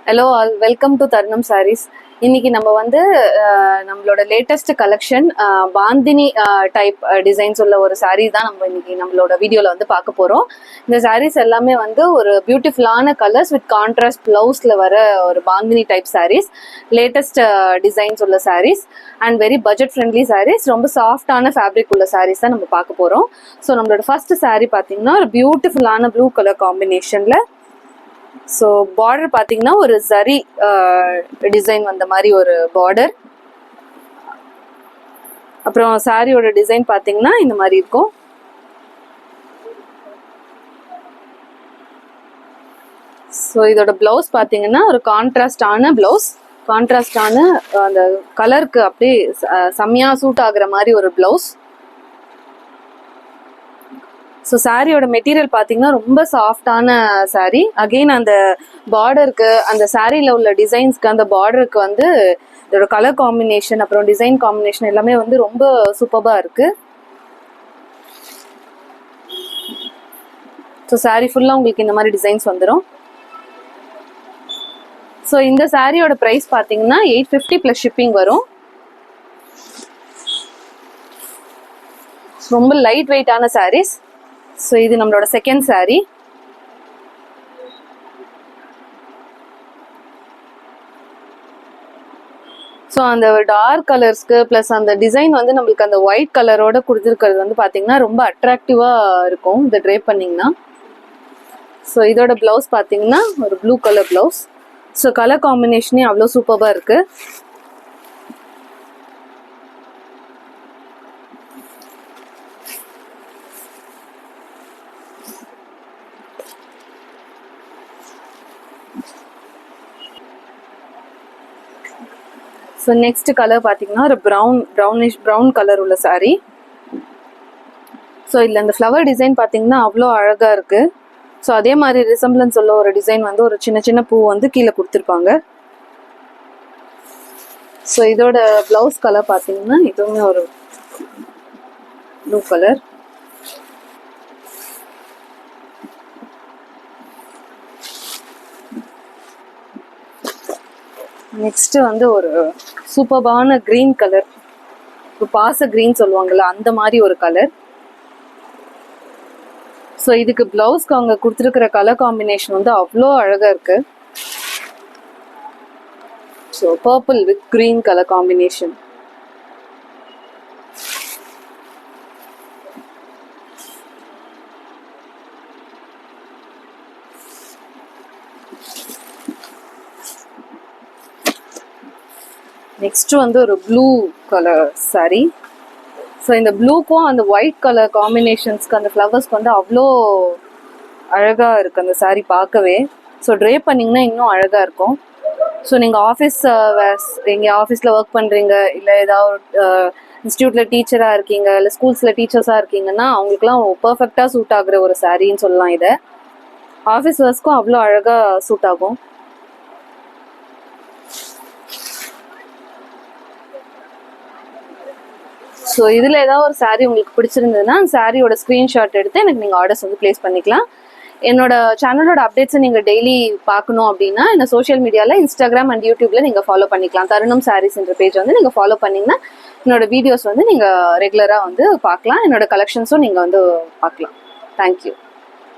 Hello all, welcome to தருணம் சாரீஸ். இன்னைக்கு நம்ம வந்து நம்மளோட latest collection bandhani type designs உள்ள ஒரு சாரீ தான் நம்ம இன்னைக்கு நம்மளோட வீடியோவில் வந்து பார்க்க போகிறோம். இந்த சாரீஸ் எல்லாமே வந்து ஒரு பியூட்டிஃபுல்லான கலர்ஸ் வித் கான்ட்ராஸ்ட் ப்ளவுஸில் வர ஒரு bandhani type sarees, latest designs உள்ள sarees and very budget friendly sarees, ரொம்ப சாஃப்டான ஃபேப்ரிக் உள்ள சாரீஸ் தான் நம்ம பார்க்க போகிறோம். ஸோ நம்மளோட ஃபர்ஸ்ட் சாரீ பார்த்தீங்கன்னா ஒரு பியூட்டிஃபுல்லான ப்ளூ கலர் காம்பினேஷனில். ஸோ பார்டர் பார்த்தீங்கன்னா ஒரு ஜரி டிசைன் வந்த மாதிரி ஒரு பார்டர். அப்புறம் சாரியோட டிசைன் பார்த்தீங்கன்னா இந்த மாதிரி இருக்கும். ஸோ இதோட பிளவுஸ் பார்த்தீங்கன்னா ஒரு கான்ட்ராஸ்டான பிளவுஸ், கான்ட்ராஸ்டான அந்த கலருக்கு அப்படியே செம்மையாக சூட் ஆகுற மாதிரி ஒரு பிளவுஸ். ஸோ சாரியோட மெட்டீரியல் பார்த்தீங்கன்னா ரொம்ப சாஃப்டான சாரீ. அகெயின் அந்த பார்டருக்கு, அந்த சாரியில் உள்ள டிசைன்ஸ்க்கு, அந்த பார்டருக்கு வந்து இதோட கலர் காம்பினேஷன் அப்புறம் டிசைன் காம்பினேஷன் எல்லாமே வந்து ரொம்ப சூப்பராக இருக்கு. ஸோ சாரீ ஃபுல்லாக உங்களுக்கு இந்த மாதிரி டிசைன்ஸ் வந்துடும். ஸோ இந்த சாரியோட ப்ரைஸ் பார்த்தீங்கன்னா 850 ப்ளஸ் ஷிப்பிங் வரும். ரொம்ப லைட் வெயிட்டான சாரீஸ். ஸோ இது நம்மளோட செகண்ட் சாரீ. ஸோ அந்த டார்க் கலர்ஸ்க்கு ப்ளஸ் அந்த டிசைன் வந்து நம்மளுக்கு அந்த ஒயிட் கலரோட கொடுத்துருக்கிறது வந்து பார்த்தீங்கன்னா ரொம்ப அட்ராக்டிவாக இருக்கும் இந்த ட்ரேப் பண்ணிங்கன்னா. ஸோ இதோட ப்ளவுஸ் பார்த்தீங்கன்னா ஒரு blue colour blouse. So colour காம்பினேஷனே அவ்வளோ சூப்பராக இருக்குது. ஸோ நெக்ஸ்ட் கலர் பார்த்தீங்கன்னா ஒரு ப்ரௌன் கலர் உள்ள சாரீ. ஸோ இதில் இந்த ஃப்ளவர் டிசைன் பார்த்தீங்கன்னா அவ்வளோ அழகாக இருக்குது. ஸோ அதே மாதிரி ரிசம்பிளன்ஸ் உள்ள ஒரு டிசைன் வந்து ஒரு சின்ன சின்ன பூ வந்து கீழே கொடுத்துருப்பாங்க. ஸோ இதோட ப்ளவுஸ் கலர் பார்த்தீங்கன்னா இதுவுமே ஒரு ப்ளூ கலர். நெக்ஸ்ட் வந்து ஒரு சூப்பர்பான கிரீன் கலர், ஒரு பாச கிரீன் சொல்லுவாங்கல்ல அந்த மாதிரி ஒரு கலர். ஸோ இதுக்கு பிளவுஸ்க்கு அவங்க கொடுத்துருக்கிற கலர் காம்பினேஷன் வந்து அவ்வளோ அழகா இருக்கு. So purple with green colour combination. Next வந்து ஒரு ப்ளூ கலர் சாரீ. ஸோ இந்த ப்ளூக்கும் அந்த ஒயிட் கலர் காம்பினேஷன்ஸ்க்கு அந்த ஃப்ளவர்ஸ்க்கு வந்து அவ்வளோ அழகாக இருக்குது அந்த சாரீ பார்க்கவே. ஸோ ட்ரேப் பண்ணிங்கன்னா இன்னும் அழகாக இருக்கும். ஸோ நீங்கள் ஆஃபீஸ் எங்கள் ஆஃபீஸில் ஒர்க் பண்ணுறீங்க, இல்லை ஏதாவது இன்ஸ்டியூட்டில் டீச்சராக இருக்கீங்க, இல்லை ஸ்கூல்ஸில் டீச்சர்ஸாக இருக்கீங்கன்னா அவங்களுக்குலாம் பர்ஃபெக்டாக சூட் ஆகுற ஒரு சாரின்னு சொல்லலாம். இதை ஆஃபீஸ் ஒர்க்ஸ்க்கும் அவ்வளோ அழகாக சூட் ஆகும். ஸோ இதில் ஏதாவது ஒரு சாரீ உங்களுக்கு பிடிச்சிருந்ததுன்னா அந்த சாரியோட ஸ்க்ரீன்ஷாட் எடுத்து எனக்கு நீங்கள் ஆர்டர்ஸ் வந்து ப்ளேஸ் பண்ணிக்கலாம். என்னோட சேனலோட அப்டேட்ஸை நீங்கள் டெய்லி பார்க்கணும் அப்படின்னா என்ன சோஷியல் மீடியாவில் இன்ஸ்டாகிராம் அண்ட் யூடியூப்ல நீங்கள் ஃபாலோ பண்ணிக்கலாம். தருணம் சாரீஸ் என்ற பேஜ் வந்து நீங்கள் ஃபாலோ பண்ணிங்கன்னா என்னோட வீடியோஸ் வந்து நீங்கள் ரெகுலராக வந்து பார்க்கலாம். என்னோட கலெக்ஷன்ஸும் நீங்கள் வந்து பார்க்கலாம். தேங்க்யூ.